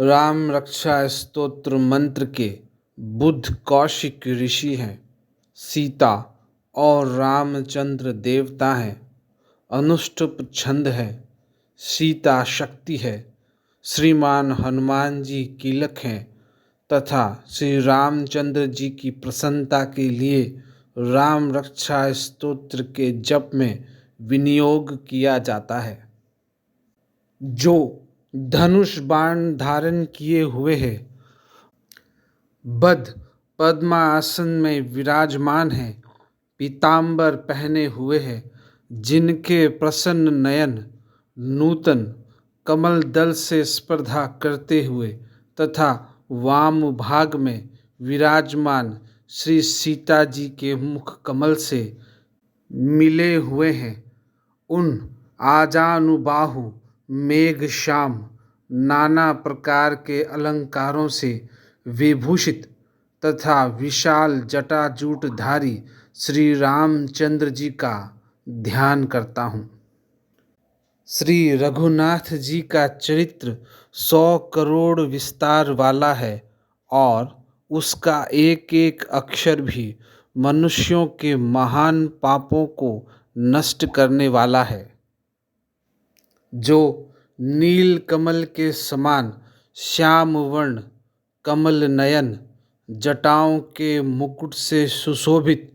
राम रक्षा स्तोत्र मंत्र के बुद्ध कौशिक ऋषि हैं। सीता और रामचंद्र देवता हैं। अनुष्टुप छंद है। सीता शक्ति है। श्रीमान हनुमान जी कीलक हैं तथा श्री रामचंद्र जी की प्रसन्नता के लिए राम रक्षा स्तोत्र के जप में विनियोग किया जाता है। जो धनुष बाण धारण किए हुए है, बद्ध पद्मासन में विराजमान है, पीतांबर पहने हुए है, जिनके प्रसन्न नयन नूतन कमल दल से स्पर्धा करते हुए तथा वाम भाग में विराजमान श्री सीता जी के मुख कमल से मिले हुए हैं। उन आजानुबाहु मेघ श्याम नाना प्रकार के अलंकारों से विभूषित तथा विशाल जटाजूटधारी श्री रामचंद्र जी का ध्यान करता हूँ। श्री रघुनाथ जी का चरित्र 100 करोड़ विस्तार वाला है और उसका एक एक अक्षर भी मनुष्यों के महान पापों को नष्ट करने वाला है। जो नील कमल के समान श्याम वर्ण कमल नयन जटाओं के मुकुट से सुशोभित,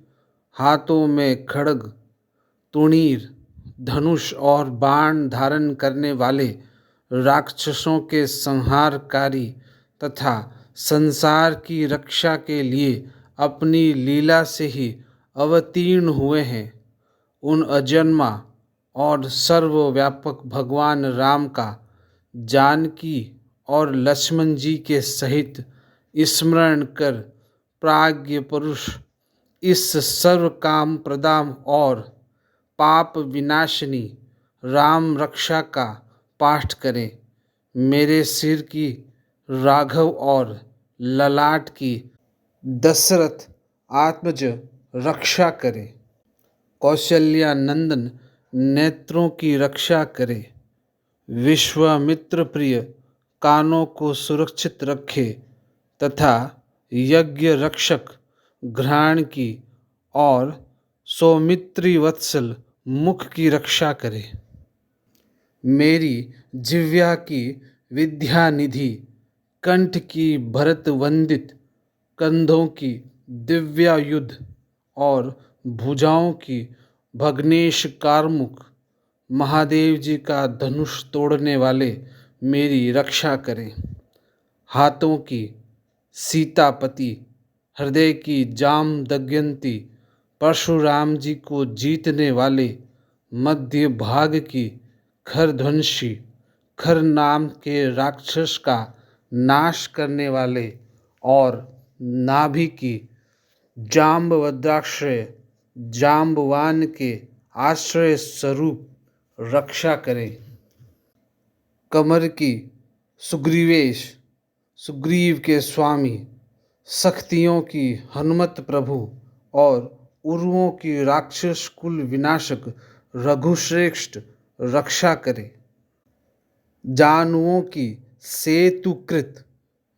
हाथों में खड्ग तुणीर धनुष और बाण धारण करने वाले, राक्षसों के संहारकारी तथा संसार की रक्षा के लिए अपनी लीला से ही अवतीर्ण हुए हैं, उन अजन्मा और सर्वव्यापक भगवान राम का जानकी और लक्ष्मण जी के सहित स्मरण कर प्राज्ञ पुरुष इस सर्व काम प्रदाम और पाप विनाशिनी राम रक्षा का पाठ करें। मेरे सिर की राघव और ललाट की दशरथ आत्मज रक्षा करे। कौशल्या नंदन नेत्रों की रक्षा करे। विश्वामित्र प्रिय कानों को सुरक्षित रखे तथा यज्ञ रक्षक घ्राण की और सौमित्री वत्सल मुख की रक्षा करे। मेरी जिह्वा की विद्या निधि, कंठ की भरत वंदित, कंधों की दिव्यायुध और भुजाओं की भग्नेश कारमुख महादेव जी का धनुष तोड़ने वाले मेरी रक्षा करें। हाथों की सीतापति, हृदय की जाम दग्यंती, परशुराम जी को जीतने वाले, मध्य भाग की खरध्वंसी, खर नाम के राक्षस का नाश करने वाले और नाभि की जाम्बवद्राश्रय जाम्बवान के आश्रय स्वरूप रक्षा करें। कमर की सुग्रीवेश, सुग्रीव के स्वामी, शक्तियों की हनुमत प्रभु और उरुओं की राक्षस कुल विनाशक रघुश्रेष्ठ रक्षा करे। जानुओं की सेतुकृत,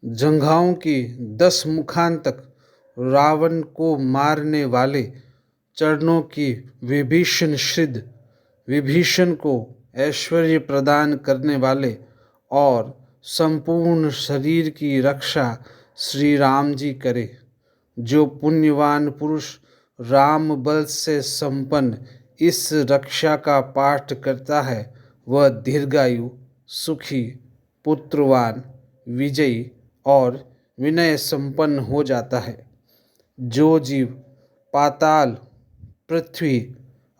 जंघाओं की 10 मुखांतक रावण को मारने वाले, चरणों की विभीषण श्रिद, विभीषण को ऐश्वर्य प्रदान करने वाले और संपूर्ण शरीर की रक्षा श्री राम जी करे। जो पुण्यवान पुरुष राम बल से संपन्न इस रक्षा का पाठ करता है, वह दीर्घायु, सुखी, पुत्रवान, विजयी और विनय संपन्न हो जाता है। जो जीव पाताल, पृथ्वी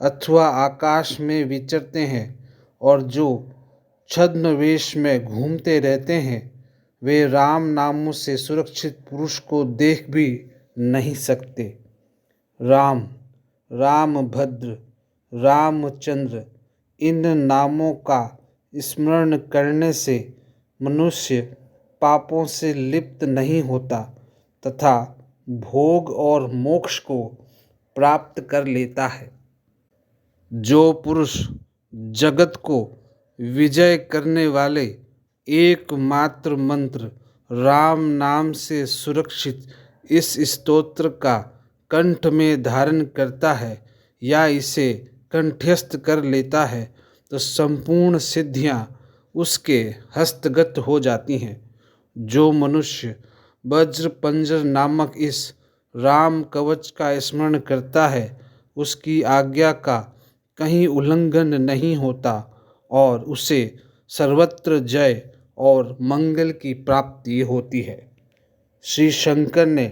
अथवा आकाश में विचरते हैं और जो छद्म वेश में घूमते रहते हैं, वे राम नामों से सुरक्षित पुरुष को देख भी नहीं सकते। राम, रामभद्र, रामचंद्र इन नामों का स्मरण करने से मनुष्य पापों से लिप्त नहीं होता तथा भोग और मोक्ष को प्राप्त कर लेता है। जो पुरुष जगत को विजय करने वाले एकमात्र मंत्र राम नाम से सुरक्षित इस स्तोत्र का कंठ में धारण करता है या इसे कंठस्थ कर लेता है तो संपूर्ण सिद्धियां उसके हस्तगत हो जाती हैं। जो मनुष्य वज्र पंजर नामक इस राम कवच का स्मरण करता है उसकी आज्ञा का कहीं उल्लंघन नहीं होता और उसे सर्वत्र जय और मंगल की प्राप्ति होती है। श्री शंकर ने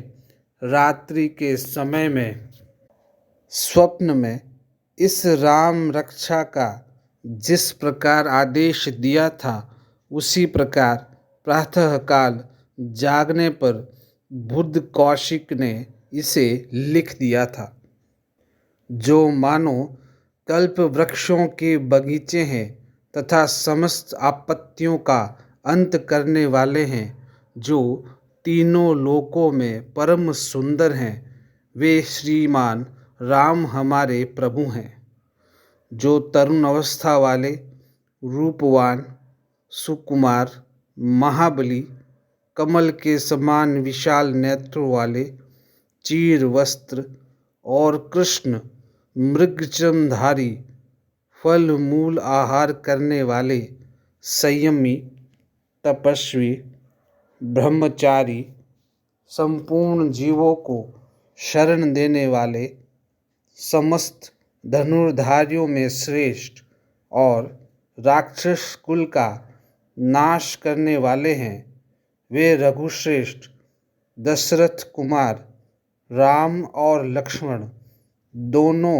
रात्रि के समय में स्वप्न में इस राम रक्षा का जिस प्रकार आदेश दिया था उसी प्रकार प्रातःकाल जागने पर बुद्ध कौशिक ने इसे लिख दिया था। जो मानो कल्प वृक्षों के बगीचे हैं तथा समस्त आपत्तियों का अंत करने वाले हैं, जो तीनों लोकों में परम सुंदर हैं, वे श्रीमान राम हमारे प्रभु हैं। जो तरुण अवस्था वाले, रूपवान, सुकुमार, महाबली, कमल के समान विशाल नेत्रों वाले, चीर वस्त्र और कृष्ण मृगचर्मधारी, फल मूल आहार करने वाले, संयमी, तपस्वी, ब्रह्मचारी, संपूर्ण जीवों को शरण देने वाले, समस्त धनुर्धारियों में श्रेष्ठ और राक्षस कुल का नाश करने वाले हैं, वे रघुश्रेष्ठ दशरथ कुमार राम और लक्ष्मण दोनों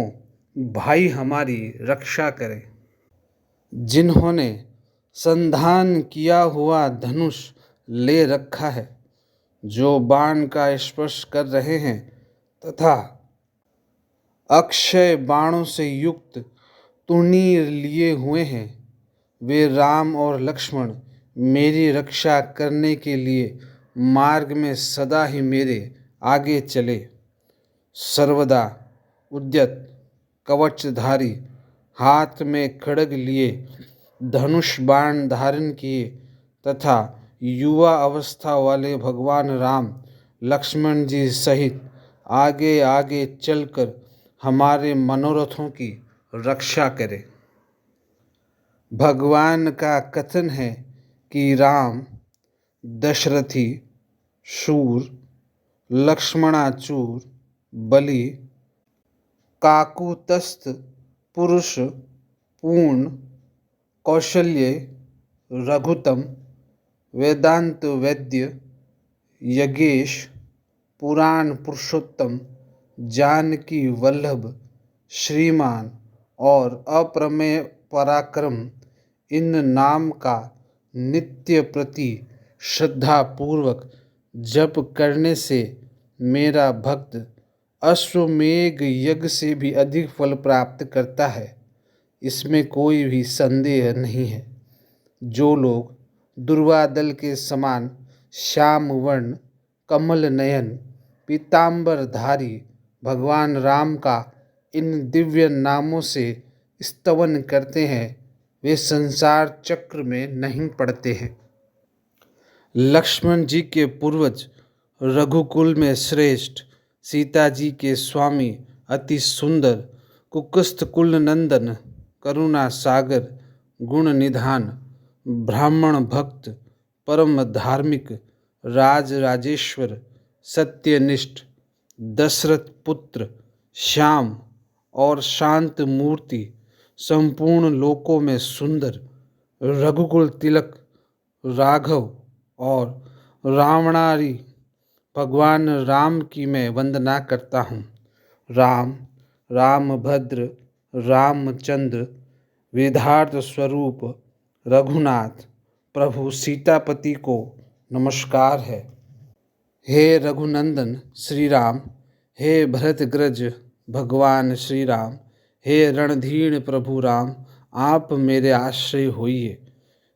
भाई हमारी रक्षा करें। जिन्होंने संधान किया हुआ धनुष ले रखा है, जो बाण का स्पर्श कर रहे हैं तथा अक्षय बाणों से युक्त तुनीर लिए हुए हैं, वे राम और लक्ष्मण मेरी रक्षा करने के लिए मार्ग में सदा ही मेरे आगे चले। सर्वदा उद्यत कवचधारी, हाथ में खड्ग लिए, धनुष बाण धारण किए तथा युवा अवस्था वाले भगवान राम लक्ष्मण जी सहित आगे आगे चलकर हमारे मनोरथों की रक्षा करें। भगवान का कथन है कि राम दशरथी, शूर, लक्ष्मणाचूर, बलि, काकुतस्थ पुरुष, पूर्ण, कौशल्य, रघुतम, वेदांत वैद्य, यज्ञेश, पुराण पुरुषोत्तम, जानकी वल्लभ, श्रीमान और अप्रमेय पराक्रम, इन नाम का नित्य प्रति श्रद्धापूर्वक जप करने से मेरा भक्त अश्वमेघ यज्ञ से भी अधिक फल प्राप्त करता है, इसमें कोई भी संदेह नहीं है। जो लोग दुर्वादल के समान श्याम वर्ण, कमल नयन, पीतांबरधारी भगवान राम का इन दिव्य नामों से स्तवन करते हैं, वे संसार चक्र में नहीं पड़ते हैं। लक्ष्मण जी के पूर्वज, रघुकुल में श्रेष्ठ, सीता जी के स्वामी, अति सुंदर, कुकुस्थ कुल नंदन, करुणा सागर, गुण निधान, ब्राह्मण भक्त, परम धार्मिक, राज राजेश्वर, सत्यनिष्ठ, दशरथ पुत्र, श्याम और शांत मूर्ति, संपूर्ण लोकों में सुंदर, रघुकुल तिलक, राघव और रावणारी भगवान राम की मैं वंदना करता हूँ। राम, रामभद्र, रामचंद्र, वेदार्थ स्वरूप रघुनाथ प्रभु सीतापति को नमस्कार है। हे रघुनंदन श्री राम, हे भरतग्रज भगवान श्री राम, हे रणधीर प्रभु राम, आप मेरे आश्रय होइए।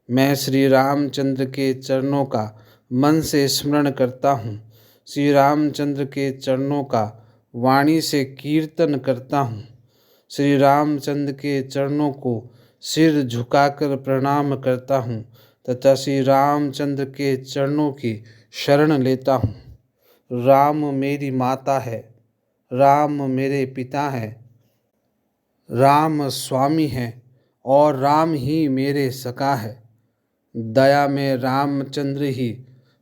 मैं श्री रामचंद्र के चरणों का मन से स्मरण करता हूँ, श्री रामचंद्र के चरणों का वाणी से कीर्तन करता हूँ, श्री रामचंद्र के चरणों को सिर झुकाकर प्रणाम करता हूँ तथा श्री रामचंद्र के चरणों की शरण लेता हूँ। राम मेरी माता है, राम मेरे पिता हैं, राम स्वामी हैं और राम ही मेरे सखा है। दया में रामचंद्र ही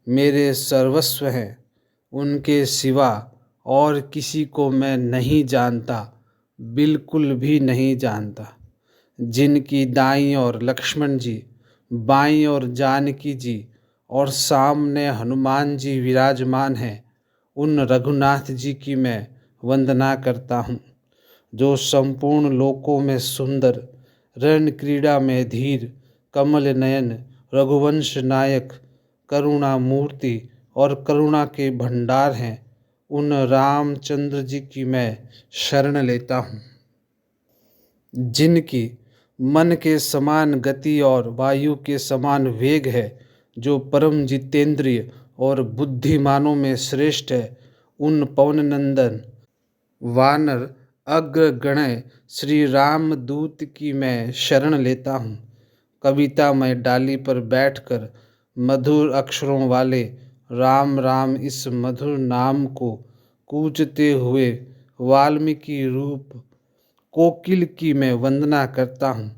मेरे सर्वस्व हैं, उनके सिवा और किसी को मैं नहीं जानता, बिल्कुल भी नहीं जानता। जिनकी दाईं ओर लक्ष्मण जी, बाईं ओर जानकी जी और सामने हनुमान जी विराजमान हैं, उन रघुनाथ जी की मैं वंदना करता हूँ, जो संपूर्ण लोकों में सुंदर, रण क्रीड़ा में धीर, कमल नयन, रघुवंश नायक, करुणा मूर्ति और करुणा के भंडार हैं। उन रामचंद्र जी की मैं शरण लेता हूँ, जिनकी मन के समान गति और वायु के समान वेग है, जो परम जितेंद्रिय और बुद्धिमानों में श्रेष्ठ है। उन पवन नंदन वानर अग्रगण्य श्री रामदूत की मैं शरण लेता हूँ। कविता में डाली पर बैठकर मधुर अक्षरों वाले राम राम इस मधुर नाम को कूजते हुए वाल्मीकि रूप कोकिल की मैं वंदना करता हूँ।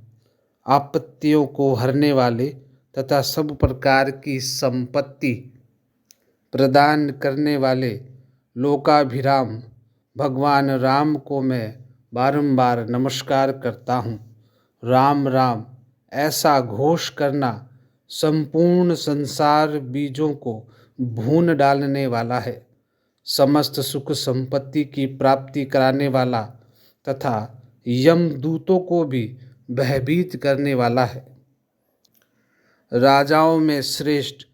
आपत्तियों को हरने वाले तथा सब प्रकार की संपत्ति प्रदान करने वाले लोकाभिराम भगवान राम को मैं बारंबार नमस्कार करता हूँ। राम राम ऐसा घोष करना संपूर्ण संसार बीजों को भून डालने वाला है, समस्त सुख संपत्ति की प्राप्ति कराने वाला तथा यमदूतों को भी भयभीत करने वाला है। राजाओं में श्रेष्ठ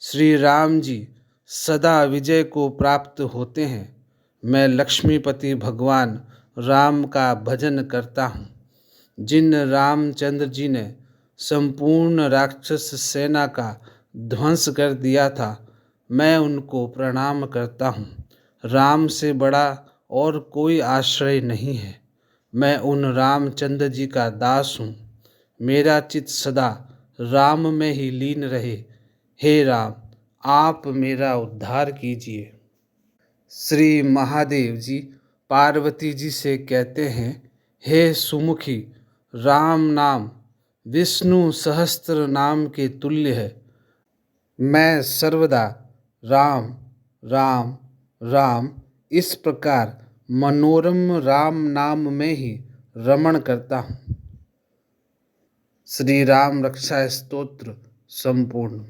श्री राम जी सदा विजय को प्राप्त होते हैं। मैं लक्ष्मीपति भगवान राम का भजन करता हूँ। जिन रामचंद्र जी ने संपूर्ण राक्षस सेना का ध्वंस कर दिया था, मैं उनको प्रणाम करता हूँ। राम से बड़ा और कोई आश्रय नहीं है। मैं उन रामचंद्र जी का दास हूँ। मेरा चित्त सदा राम में ही लीन रहे। हे राम, आप मेरा उद्धार कीजिए। श्री महादेव जी पार्वती जी से कहते हैं, हे सुमुखी, राम नाम विष्णु सहस्त्र नाम के तुल्य है। मैं सर्वदा राम राम राम इस प्रकार मनोरम राम नाम में ही रमण करता हूँ। श्री राम रक्षा स्तोत्र संपूर्ण।